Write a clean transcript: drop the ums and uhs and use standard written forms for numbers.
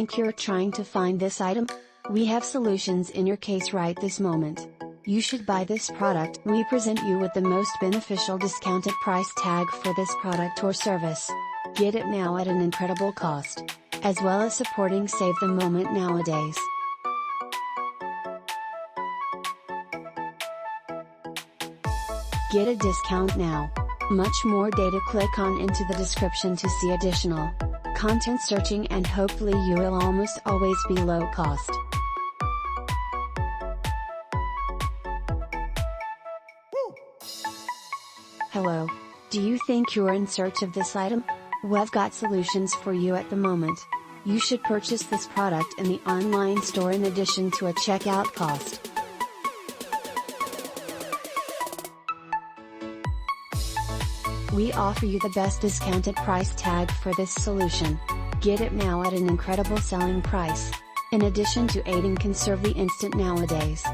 think you're trying to find this item? We have solutions in your case right this moment. You should buy this product. We present you with the most beneficial discounted price tag for this product or service. Get it now at an incredible cost. As well as supporting Save the Moment nowadays. Get a discount now. Much more data. Click on into the description to see additional content searching, and hopefully you will almost always be low cost. Hello. Do you think you're in search of this item? We've got solutions for you at the moment. You should purchase this product in the online store in addition to a checkout cost. We offer you the best discounted price tag for this solution. Get it now at an incredible selling price. In addition to aiding conserve the instant nowadays.